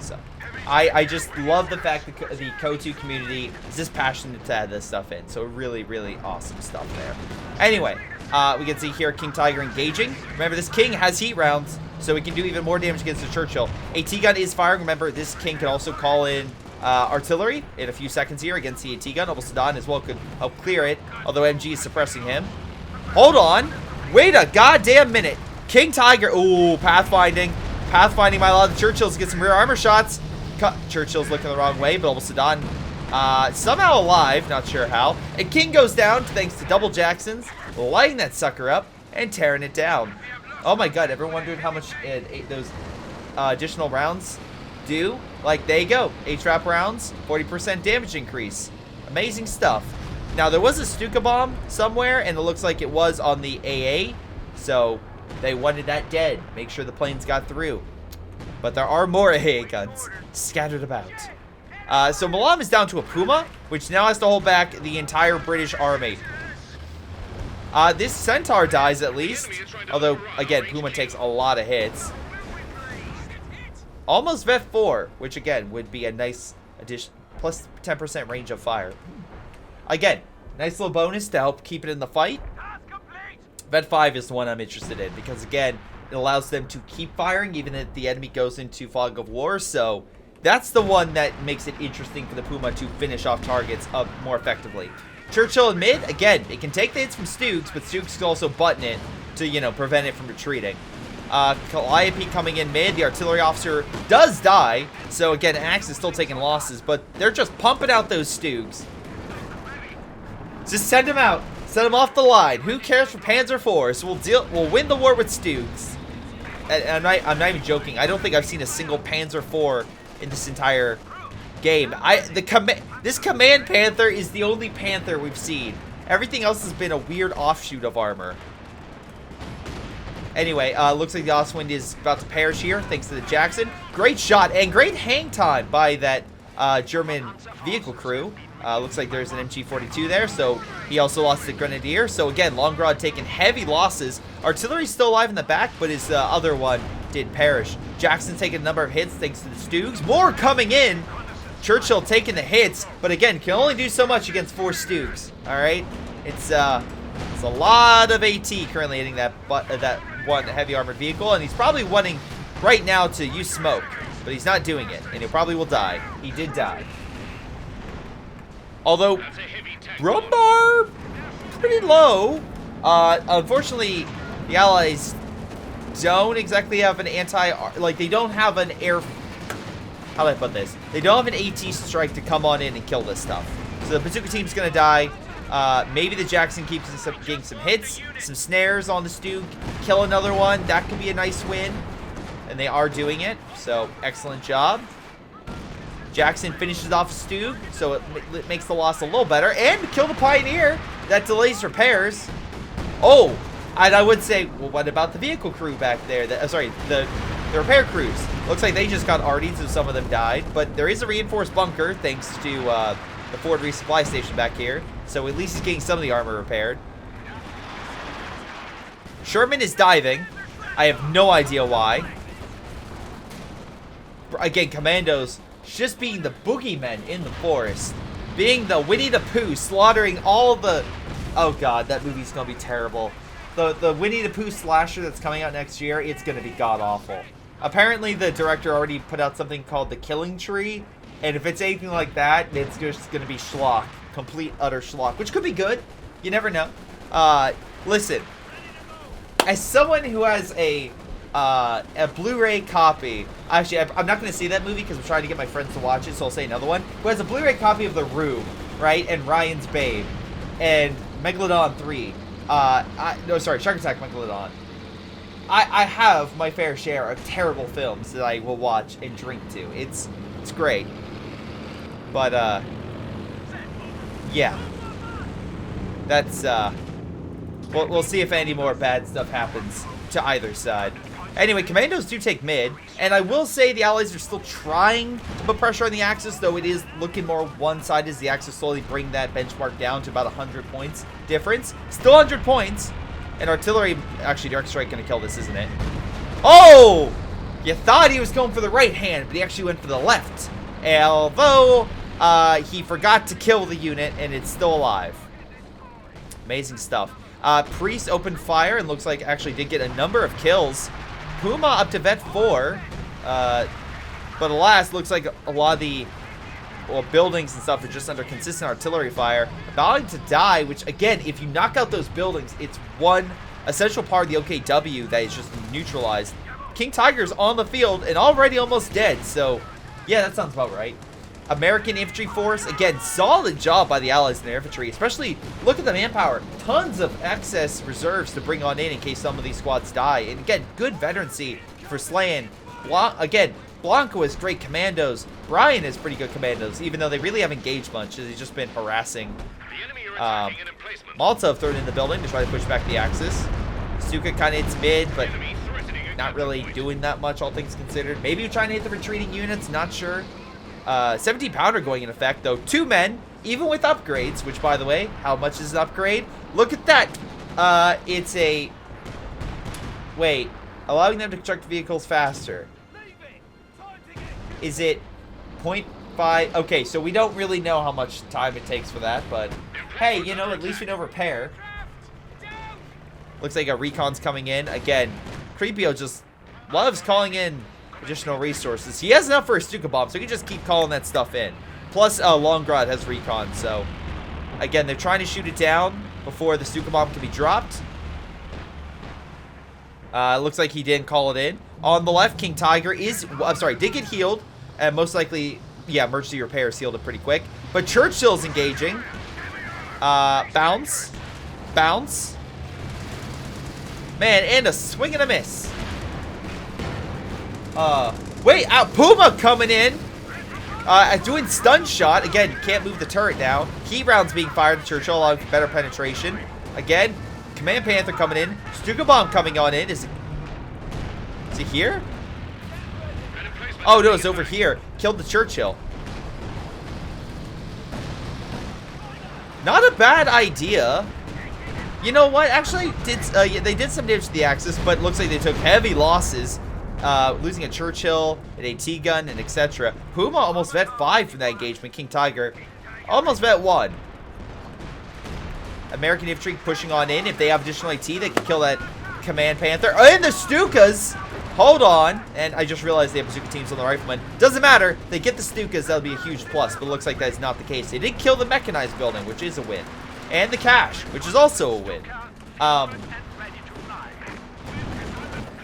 So, I just love the fact that the CoH2 community is just passionate to add this stuff in. So, really, really awesome stuff there. Anyway, we can see here King Tiger engaging. Remember, this King has heat rounds, so he can do even more damage against the Churchill. AT gun is firing. Remember, this King can also call in artillery in a few seconds here against the AT gun. Almost Sadan as well could help clear it, although MG is suppressing him. Hold on. Wait a goddamn minute. King Tiger. Ooh, pathfinding. Pathfinding my lot of Churchills to get some rear armor shots. Churchill's looking the wrong way, but almost Sadan somehow alive. Not sure how. And King goes down thanks to double Jacksons, lighting that sucker up and tearing it down. Oh my god, everyone wondered how much those additional rounds do? Like, there you go. HVAP rounds, 40% damage increase. Amazing stuff. Now, there was a Stuka bomb somewhere, and it looks like it was on the AA, so they wanted that dead. Make sure the planes got through. But there are more AA guns scattered about. So Milam is down to a Puma, which now has to hold back the entire British army. This Centaur dies at least, although, again, Puma takes a lot of hits. Almost Vet 4, which, again, would be a nice addition, plus 10% range of fire. Again, nice little bonus to help keep it in the fight. Vet 5 is the one I'm interested in because, again, it allows them to keep firing even if the enemy goes into fog of war. So that's the one that makes it interesting for the Puma to finish off targets up more effectively. Churchill in mid, again, it can take the hits from Stoogs, but Stoogs can also button it to, you know, prevent it from retreating. Calliope coming in mid. The artillery officer does die. So, again, Axe is still taking losses, but they're just pumping out those Stoogs. Just send them out. Send them off the line. Who cares for Panzer IVs? We'll win the war with Stoogs. And I'm not even joking. I don't think I've seen a single Panzer IV in this entire game. This Command Panther is the only Panther we've seen. Everything else has been a weird offshoot of armor. Anyway, looks like the Ostwind is about to perish here thanks to the Jackson. Great shot and great hang time by that German vehicle crew. Looks like there's an MG42 there, so he also lost the Grenadier. So again, Longrod taking heavy losses. Artillery's still alive in the back, but his other one did perish. Jackson taking a number of hits thanks to the Stoogs. More coming in. Churchill taking the hits, but again, can only do so much against 4 Stoogs. All right, it's a lot of AT currently hitting that one heavy armored vehicle, and he's probably wanting right now to use smoke, but he's not doing it, and he probably will die. He did die. Although, Brumbar, pretty low. Unfortunately, the Allies don't exactly have an they don't have an air... How do I put this? They don't have an AT strike to come on in and kill this stuff. So the bazooka team's going to die. Maybe the Jackson keeps getting some hits, some snares on the Stoog, kill another one. That could be a nice win. and they are doing it, so excellent job. Jackson finishes off Stug, so it makes the loss a little better, and kill the Pioneer. That delays repairs. Oh, and I would say, well, what about the vehicle crew back there? The repair crews. Looks like they just got artied, so some of them died. But there is a reinforced bunker, thanks to the Ford resupply station back here. So at least he's getting some of the armor repaired. Sherman is diving. I have no idea why. Again, Commandos just being the boogeymen in the forest. Being the Winnie the Pooh, slaughtering all the... Oh god, that movie's gonna be terrible. The Winnie the Pooh slasher that's coming out next year, it's gonna be god-awful. Apparently, the director already put out something called The Killing Tree, and if it's anything like that, it's just gonna be schlock. Complete, utter schlock, which could be good. You never know. Listen, as someone who has a Blu-ray copy, actually, I'm not going to see that movie because I'm trying to get my friends to watch it, so I'll say another one, who has a Blu-ray copy of The Room, right, and Ryan's Babe, and Megalodon 3, no, sorry, Shark Attack Megalodon. I have my fair share of terrible films that I will watch and drink to. It's great. But, yeah. That's, we'll see if any more bad stuff happens to either side. Anyway, Commandos do take mid, and I will say the Allies are still trying to put pressure on the Axis, though it is looking more one-sided as the Axis slowly bring that benchmark down to about 100 points difference. Still 100 points, and artillery, actually direct strike gonna kill this, isn't it? Oh! You thought he was going for the right hand, but he actually went for the left. Although, he forgot to kill the unit, and it's still alive. Amazing stuff. Priest opened fire and looks like actually did get a number of kills. Puma up to vet 4, but alas, looks like a lot of the buildings and stuff are just under consistent artillery fire. About to die, which again, if you knock out those buildings, it's one essential part of the OKW that is just neutralized. King Tiger's on the field and already almost dead, so yeah, that sounds about right. American infantry force, again, solid job by the Allies in their infantry, especially look at the manpower. Tons of excess reserves to bring on in case some of these squads die. And again, good veterancy for slaying. Again, Blanco has great commandos. Brian has pretty good commandos, even though they really haven't engaged much, as he's just been harassing. Malta thrown in the building to try to push back the Axis. Stuka kind of hits mid, but not really doing that much, all things considered. Maybe you're trying to hit the retreating units, not sure. 17 pounder going in effect, though. 2 men, even with upgrades, which, by the way, how much is an upgrade? Look at that. It's a... Wait. Allowing them to construct vehicles faster. Is it 0.5? Okay, so we don't really know how much time it takes for that, but hey, you know, at least we know repair. Looks like a recon's coming in. Again, Creepio just loves calling in additional resources. He has enough for a Stuka bomb, so he can just keep calling that stuff in. Plus, Longrod has recon, so again, they're trying to shoot it down before the Stuka bomb can be dropped. Looks like he didn't call it in. On the left, King Tiger is, I'm sorry, did get healed, and most likely, yeah, emergency repair sealed it pretty quick. But Churchill's engaging. Bounce. Bounce. Man, and a swing and a miss. Wait, Puma coming in. Doing stun shot. Again, you can't move the turret now. Heat rounds being fired at Churchill, allowing for better penetration. Again, Command Panther coming in. Stuka bomb coming on in. Is he here? Oh, no, it's over here. Killed the Churchill. Not a bad idea. You know what? Actually, they did some damage to the Axis, but it looks like they took heavy losses. Losing a Churchill, an AT gun, and etc. Puma almost vet 5 from that engagement. King Tiger almost vet 1. American infantry pushing on in. If they have additional AT, they can kill that Command Panther. And the Stukas! Hold on. And I just realized they have bazooka teams on the riflemen. Doesn't matter. They get the Stukas. That'll be a huge plus. But it looks like that is not the case. They did kill the mechanized building, which is a win. And the cache, which is also a win.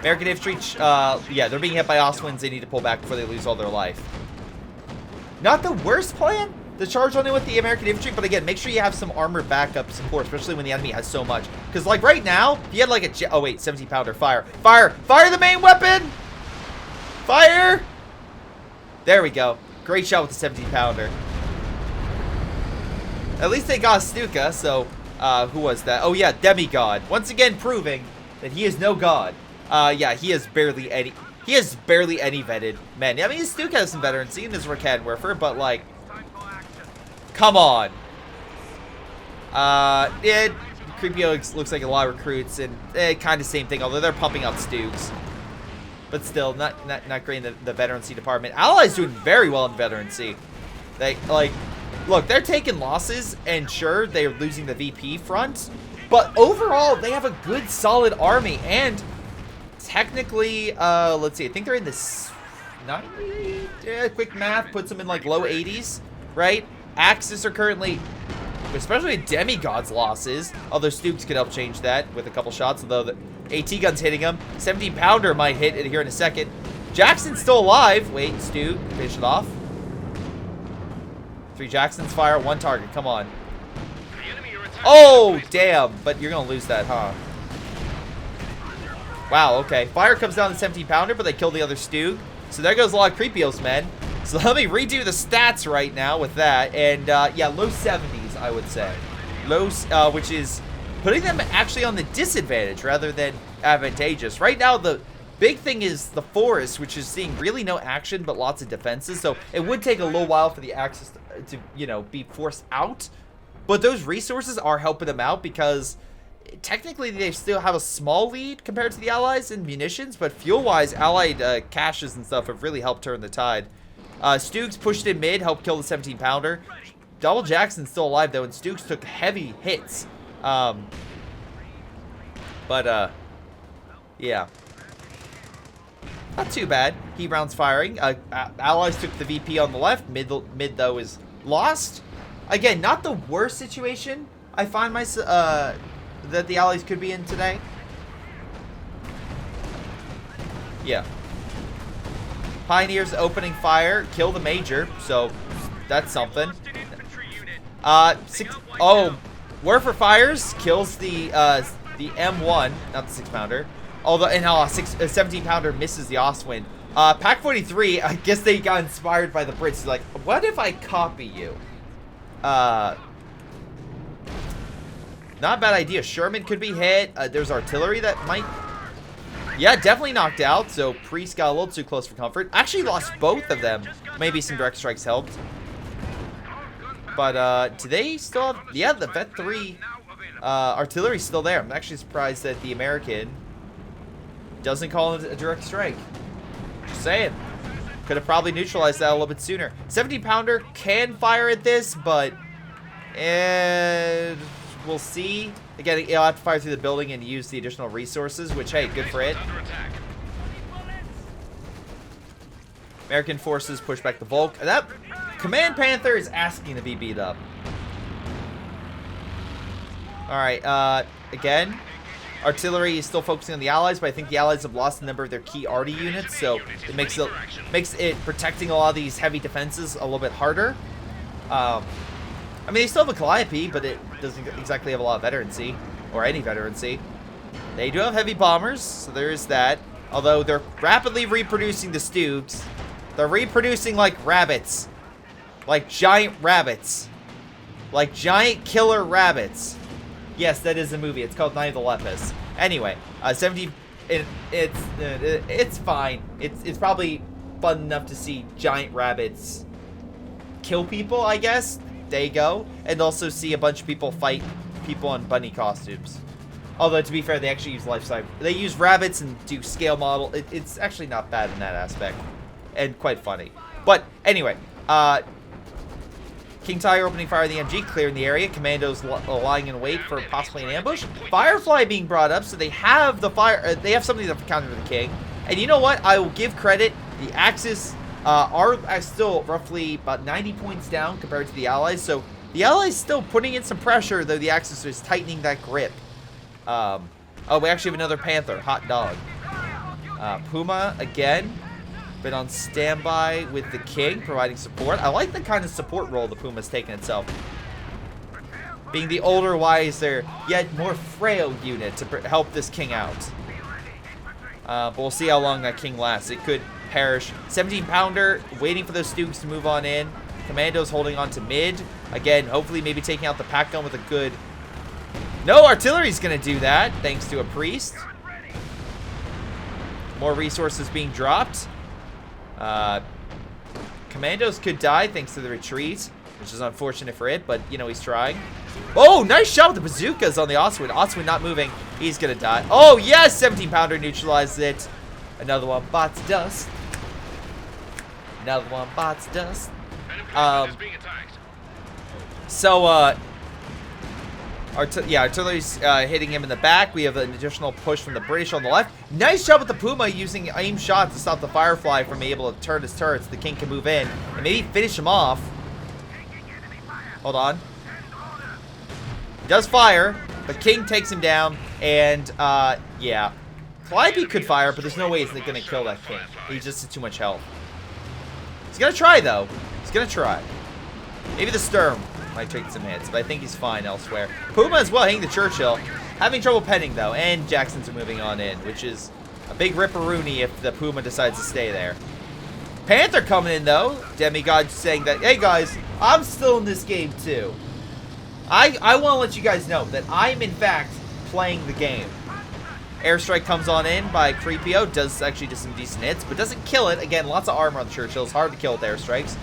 American infantry, yeah, they're being hit by Oswins. They need to pull back before they lose all their life. Not the worst plan to charge on in with the American infantry, but again, make sure you have some armor backup support, especially when the enemy has so much. Because, like, right now, if you had, like, oh, wait, 17 pounder, fire. Fire! Fire the main weapon! Fire! There we go. Great shot with the 17-pounder. At least they got Stuka, so who was that? Oh yeah, Demigod. Once again proving that he is no god. Yeah, he has barely any vetted men. I mean, Stuka has some veterancy in his Rakan Werfer, but like, come on. Creepio looks like a lot of recruits, and kind of same thing, although they're pumping out Stooks. But still, not great in the veterancy department. Allies doing very well in veterancy. They, like, look, they're taking losses, and sure, they're losing the VP front, but overall, they have a good, solid army, and technically, let's see, I think they're in this 90, quick math puts them in, like, low 80s, right? Axis are currently, especially Demigod's losses, although Stooks could help change that with a couple shots, although the AT gun's hitting him. 17-pounder might hit it here in a second. Jackson's still alive. Wait, Stu, finish it off. 3 Jacksons fire, 1 target. Come on. Oh, damn. But you're going to lose that, huh? Wow, okay. Fire comes down to 17-pounder, but they kill the other Stu. So there goes a lot of Creepios, men. So let me redo the stats right now with that. And, yeah, low 70s, I would say. Low, which is putting them actually on the disadvantage rather than advantageous. Right now, the big thing is the forest, which is seeing really no action but lots of defenses. So it would take a little while for the Axis to you know, be forced out. But those resources are helping them out because technically they still have a small lead compared to the Allies in munitions. But fuel-wise, Allied caches and stuff have really helped turn the tide. Stooks pushed in mid, helped kill the 17-pounder. Double Jackson's still alive, though, and Stooks took heavy hits. Yeah. Not too bad. Heat rounds firing. Allies took the VP on the left. Mid, though, is lost. Again, not the worst situation I find myself, that the Allies could be in today. Yeah. Pioneers opening fire. Kill the Major. So, that's something. Werfer fires, kills the M1, not the 6-pounder. Although, and 17-pounder misses the Ostwind. Pack 43, I guess they got inspired by the Brits. Like, what if I copy you? Not a bad idea. Sherman could be hit. There's artillery that might... Yeah, definitely knocked out. So, Priest got a little too close for comfort. Actually lost both of them. Maybe some direct strikes helped. But, do they still have... Yeah, the Vet 3 artillery's still there. I'm actually surprised that the American doesn't call it a direct strike. Just saying. Could have probably neutralized that a little bit sooner. 17-pounder can fire at this, but... we'll see. Again, it'll have to fire through the building and use the additional resources, which, hey, good for it. American forces push back the Volk. That Command Panther is asking to be beat up. Alright, again, artillery is still focusing on the Allies, but I think the Allies have lost a number of their key arty units, so it makes it protecting a lot of these heavy defenses a little bit harder. I mean, they still have a Calliope, but it doesn't exactly have a lot of veterancy, or any veterancy. They do have heavy bombers, so there is that. Although they're rapidly reproducing the Stooks. They're reproducing like rabbits. Like giant rabbits. Like giant killer rabbits. Yes, that is a movie. It's called Night of the Lepus. Anyway, 70. It's fine. It's probably fun enough to see giant rabbits kill people, I guess. There you go. And also see a bunch of people fight people in bunny costumes. Although, to be fair, they actually use life size. They use rabbits and do scale model. It's actually not bad in that aspect. And quite funny. But, anyway. King Tiger opening fire on the MG, clearing the area. Commandos lying in wait for possibly an ambush. Firefly being brought up, so they have the fire. They have something to counter the King. And you know what? I will give credit. The Axis are still roughly about 90 points down compared to the Allies. So, the Allies still putting in some pressure, though the Axis is tightening that grip. Oh, we actually have another Panther. Hot dog. Puma, again, been on standby with the King, providing support. I like the kind of support role the Puma's taken itself. Being the older, wiser, yet more frail unit to help this King out. But we'll see how long that King lasts. It could perish. 17-pounder waiting for those Stoogs to move on in. Commandos holding on to mid. Again, hopefully maybe taking out the pack gun with a good... No, artillery's going to do that, thanks to a priest. More resources being dropped. Commandos could die thanks to the retreat, which is unfortunate for it, but, you know, he's trying. Oh, nice shot with the bazookas on the Oswin. Oswin not moving. He's going to die. Oh, yes, 17-pounder neutralized it. Another one bites dust. Another one bites dust. Artillery's hitting him in the back. We have an additional push from the British on the left. Nice job with the Puma using aim shots to stop the Firefly from being able to turn his turrets. The King can move in and maybe finish him off. Hold on. He does fire, but King takes him down, and yeah. Calliope could fire, but there's no way he's going to kill that King. He just has too much health. He's going to try, though. He's going to try. Maybe the Sturm might take some hits, but I think he's fine elsewhere. Puma as well, hitting the Churchill. Having trouble penning, though, and Jacksons are moving on in, which is a big ripperoonie if the Puma decides to stay there. Panther coming in, though. Demigod saying that, hey, guys, I'm still in this game, too. I want to let you guys know that I'm, in fact, playing the game. Airstrike comes on in by Creepio. Does actually do some decent hits, but doesn't kill it. Again, lots of armor on the Churchill. It's hard to kill with airstrikes.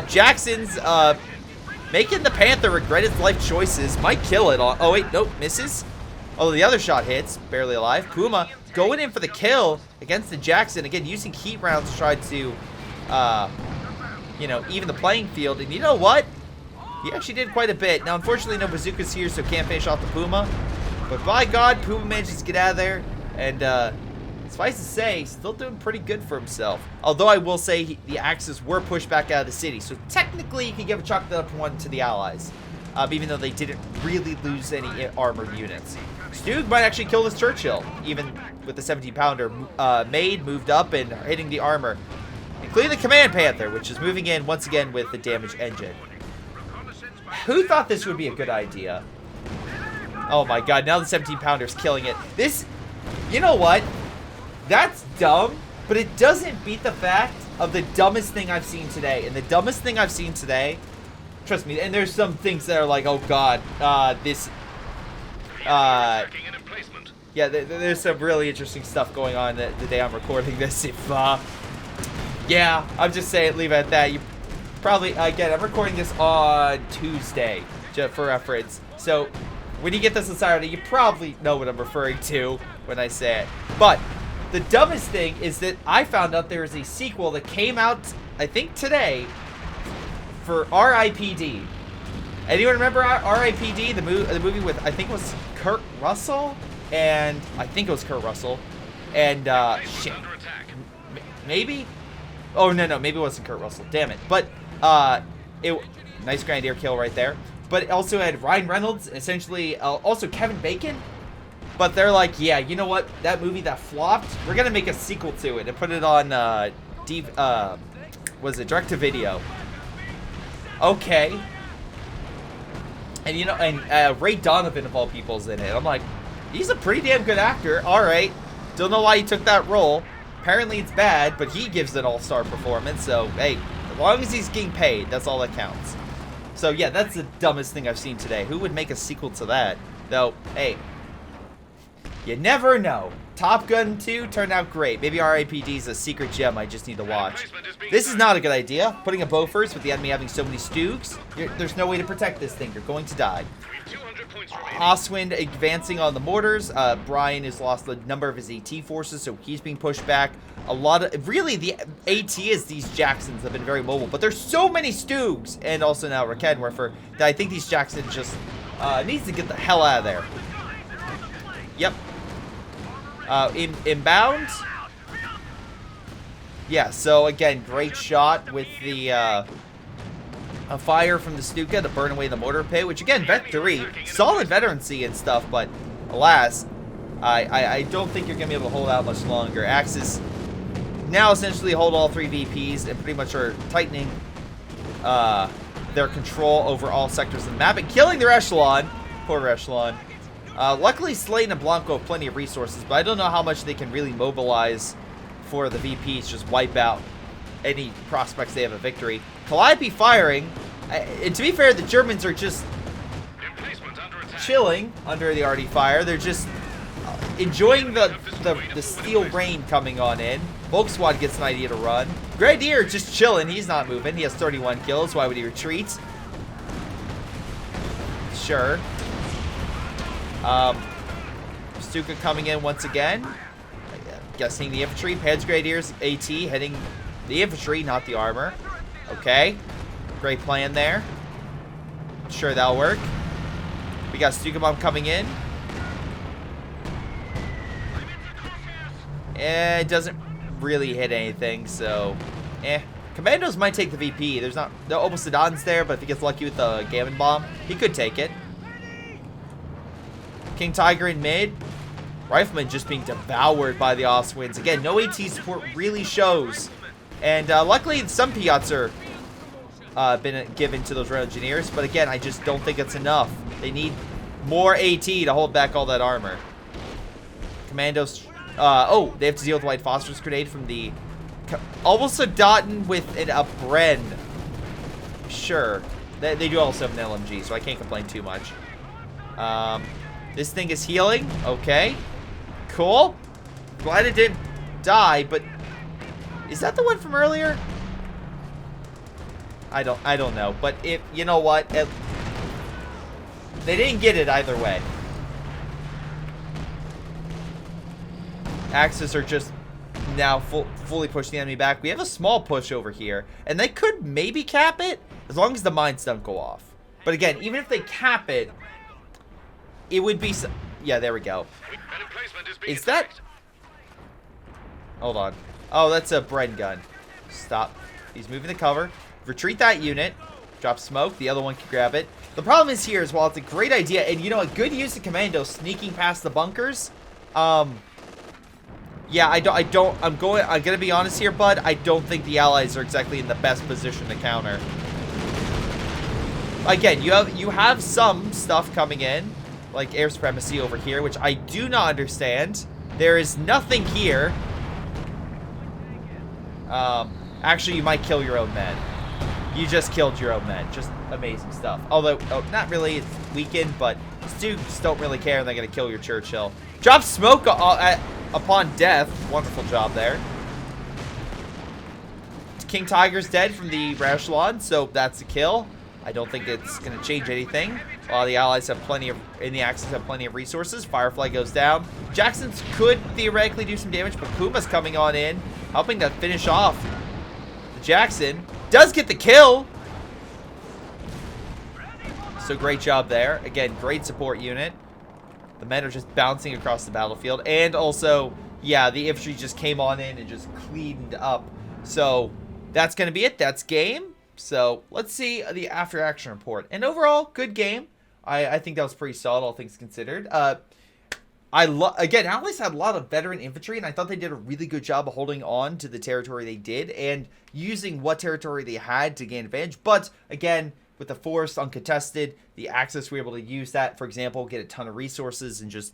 Jackson's making the Panther regret its life choices. Might kill it. Oh, wait. Nope. Misses. Although the other shot hits. Barely alive. Puma going in for the kill against the Jackson. Again, using heat rounds to try to, you know, even the playing field. And you know what? He actually did quite a bit. Now, unfortunately, no bazookas here, so can't finish off the Puma. But by God, Puma manages to get out of there. And, suffice to say, he's still doing pretty good for himself. Although I will say the Axis were pushed back out of the city. So technically, you can give a chalk that up one to the Allies. Even though they didn't really lose any armored units. Stug might actually kill this Churchill. Even with the 17-pounder moved up and hitting the armor. Including the Command Panther, which is moving in once again with the damaged engine. Who thought this would be a good idea? Oh my God, now the 17-pounder's killing it. This, you know what? That's dumb, but it doesn't beat the fact of the dumbest thing I've seen today. And the dumbest thing I've seen today, trust me, and there's some things that are like, oh God, yeah, there's some really interesting stuff going on the day I'm recording this. If, yeah, I'm just saying, leave it at that. You probably, again, I'm recording this on Tuesday, just for reference. So, when you get this on Saturday, you probably know what I'm referring to when I say it. But, the dumbest thing is that I found out there is a sequel that came out, I think today, for R.I.P.D. Anyone remember R.I.P.D., the movie with, I think it was Kurt Russell? And, I think it was Kurt Russell. And, shit. Maybe? Oh, no, maybe it wasn't Kurt Russell. Damn it. But, nice Grenadier kill right there. But it also had Ryan Reynolds, essentially, also Kevin Bacon. But they're like, yeah, you know what? That movie that flopped, we're going to make a sequel to it and put it on, was it direct-to-video? Okay. And, you know, and Ray Donovan, of all people, is in it. I'm like, he's a pretty damn good actor. All right. Don't know why he took that role. Apparently it's bad, but he gives an all-star performance. So, hey, as long as he's getting paid, that's all that counts. So, yeah, that's the dumbest thing I've seen today. Who would make a sequel to that? Though, hey, you never know. Top Gun 2 turned out great. Maybe R.I.P.D. is a secret gem I just need to watch. This is not a good idea. Putting a bow first with the enemy having so many Stoogs. There's no way to protect this thing. You're going to die. Oswind advancing on the mortars. Brian has lost a number of his AT forces, so he's being pushed back. A lot of, really, the AT is these Jacksons have been very mobile, but there's so many Stoogs, and also now Rakenwerfer, that I think these Jacksons just needs to get the hell out of there. Yep. Inbound. Yeah, so again, great shot with the a fire from the Stuka to burn away the mortar pit, which again, Vet 3, solid veterancy and stuff, but alas, I don't think you're going to be able to hold out much longer. Axis now essentially hold all 3 VPs and pretty much are tightening their control over all sectors of the map and killing their Echelon. Poor Echelon. Luckily, Slane and Blanco have plenty of resources, but I don't know how much they can really mobilize before the VPs just wipe out any prospects they have a victory. Calliope firing. And to be fair, the Germans are just chilling under the arty fire. They're just enjoying the steel rain coming on in. Volk Squad gets an idea to run. Grenadier just chilling. He's not moving. He has 31 kills. Why would he retreat? Sure. Stuka coming in once again. Guessing the infantry. Heads Grenadiers AT heading the infantry, not the armor. Okay. Great plan there. Sure, that'll work. We got Stuka Bomb coming in. It doesn't really hit anything, so Commandos might take the VP. There's not the Obosidon's there, but if he gets lucky with the Gammon Bomb, he could take it. King Tiger in mid. Rifleman just being devoured by the Oswinds. Again, no AT support really shows. And luckily, some Piats are been given to those Royal Engineers. But again, I just don't think it's enough. They need more AT to hold back all that armor. Commandos. Oh, they have to deal with White Phosphorus Grenade from the Obosidon with a Bren. Sure. They do also have an LMG, so I can't complain too much. This thing is healing. Okay. Cool. Glad it didn't die, but is that the one from earlier? I don't know, but you know what? They didn't get it either way. Axis are just now fully pushing the enemy back. We have a small push over here, and they could maybe cap it as long as the mines don't go off. But again, even if they cap it, it would be yeah, there we go. Is that? Hold on. Oh, that's a Bren gun. Stop. He's moving the cover. Retreat that unit. Drop smoke. The other one can grab it. The problem is here is while it's a great idea, and you know, a good use of Commando sneaking past the bunkers. Yeah, I'm gonna be honest here, bud. I don't think the Allies are exactly in the best position to counter. Again, you have some stuff coming in, like air supremacy over here, which I do not understand. There is nothing here. Actually, you might kill your own men. You just killed your own men. Just amazing stuff. Although, not really. It's weakened, but Stooks don't really care. They're gonna kill your Churchill. Drop smoke upon death. Wonderful job there. King Tiger's dead from the Echelon, so that's a kill. I don't think it's going to change anything. While the Allies have plenty of, in the Axis have plenty of resources. Firefly goes down. Jackson's could theoretically do some damage, but Puma's coming on in, helping to finish off the Jackson. Does get the kill. So great job there. Again, great support unit. The men are just bouncing across the battlefield. And also, yeah, the infantry just came on in and just cleaned up. So that's going to be it. That's game. So let's see the after action report. And overall, good game. I think that was pretty solid, all things considered. Again, Allies had a lot of veteran infantry, and I thought they did a really good job of holding on to the territory they did and using what territory they had to gain advantage. But again, with the forest uncontested, the Axis were able to use that, for example, get a ton of resources and just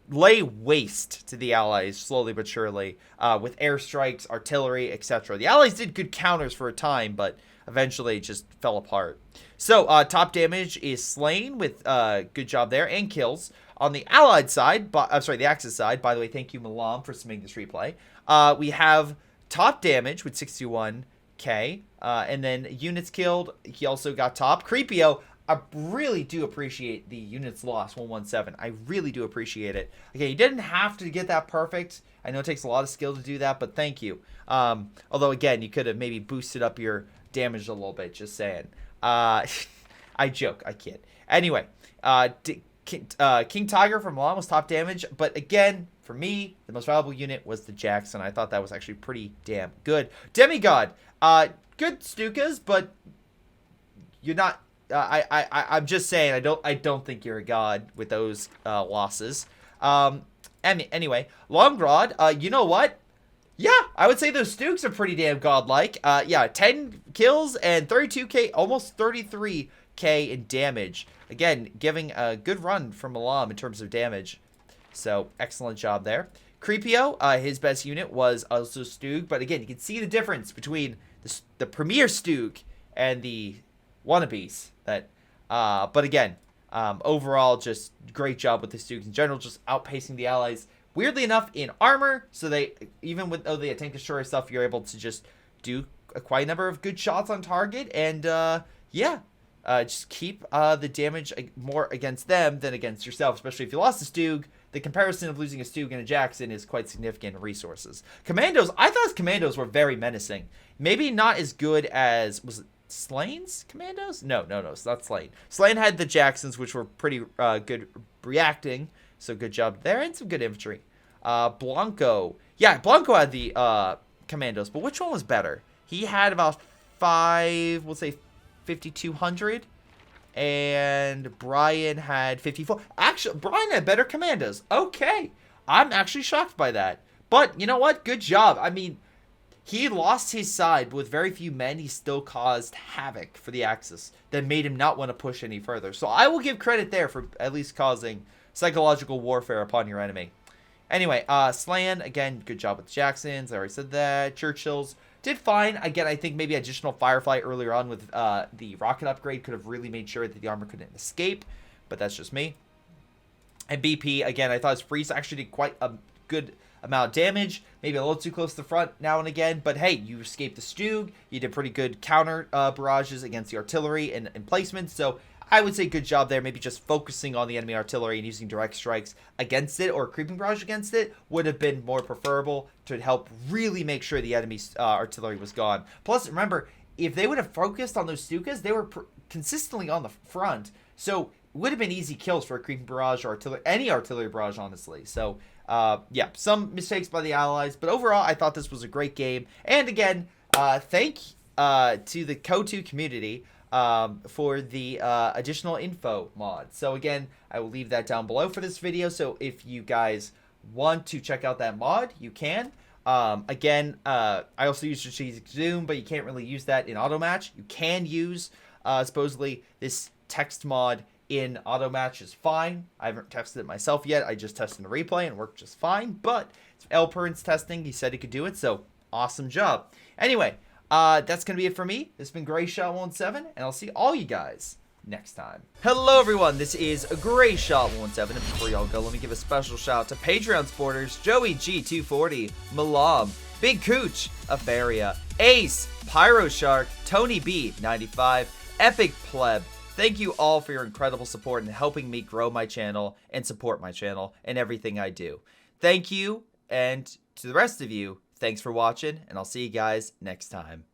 lay waste to the Allies slowly but surely with airstrikes, artillery, etc. The Allies did good counters for a time, but eventually it just fell apart. So top damage is slain with good job there and kills. On the Allied side, I'm sorry, the Axis side, by the way, thank you Milam for submitting this replay. We have top damage with 61k, and then units killed. He also got top. Creepio, I really do appreciate the units lost, 117. I really do appreciate it. Okay, you didn't have to get that perfect. I know it takes a lot of skill to do that, but thank you. Although, again, you could have maybe boosted up your damage a little bit, just saying. I joke, I kid. Anyway, King Tiger from Milan was top damage, but again, for me, the most valuable unit was the Jackson. I thought that was actually pretty damn good. Demigod, good Stukas, but you're not... I'm just saying I don't think you're a god with those losses. Anyway, Long Rod, you know what? Yeah, I would say those Stukes are pretty damn godlike. Yeah, 10 kills and 32k, almost 33k in damage. Again, giving a good run from Milam in terms of damage. So, excellent job there. Creepio, his best unit was also Stug, but again, you can see the difference between the premier Stug and the wannabes. But again, overall, just great job with the Stugs in general, just outpacing the allies. Weirdly enough, in armor, so they, even with the tank destroyer stuff, you're able to just do quite a number of good shots on target, and yeah, just keep the damage more against them than against yourself, especially if you lost a Stug. The comparison of losing a Stug and a Jackson is quite significant in resources. Commandos, I thought his commandos were very menacing. Maybe not as good as, was it Slane's commandos? No, it's not Slane. Slane had the Jacksons, which were pretty good reacting, so good job there, and some good infantry. Blanco. Yeah, Blanco had the commandos, but which one was better? He had about we'll say 5,200, and Brian had 54. Actually, Brian had better commandos. Okay, I'm actually shocked by that. But you know what? Good job. I mean, he lost his side, but with very few men, he still caused havoc for the Axis that made him not want to push any further. So I will give credit there for at least causing psychological warfare upon your enemy. Anyway, Slan, again, good job with the Jacksons. I already said that. Churchills did fine. Again, I think maybe additional Firefly earlier on with the rocket upgrade could have really made sure that the armor couldn't escape, but that's just me. And BP, again, I thought his freeze actually did quite a good amount of damage, maybe a little too close to the front now and again, but hey, you escaped the Stug, you did pretty good counter barrages against the artillery and placements, so I would say good job there. Maybe just focusing on the enemy artillery and using direct strikes against it or creeping barrage against it would have been more preferable to help really make sure the enemy's artillery was gone. Plus, remember, if they would have focused on those Stukas, they were consistently on the front, so it would have been easy kills for a creeping barrage or any artillery barrage, honestly. So, yeah, some mistakes by the Allies, but overall, I thought this was a great game. And again, thank to the CoH2 community for the additional info mod. So again, I will leave that down below for this video. So if you guys want to check out that mod, you can. Again, I also use strategic zoom, but you can't really use that in auto match. You can use supposedly this text mod in auto match is fine. I haven't tested it myself yet. I just tested the replay and it worked just fine. But Elpern's testing, he said he could do it, so awesome job. Anyway, that's going to be it for me. This has been Greyshot17, and I'll see all you guys next time. Hello, everyone. This is Greyshot17, and before y'all go, let me give a special shout out to Patreon supporters Joey G240, Milam, BigChuche, Aphyria, Ace, PyroShark, Tony B95, Epic Pleb. Thank you all for your incredible support and helping me grow my channel and support my channel and everything I do. Thank you, and to the rest of you, thanks for watching, and I'll see you guys next time.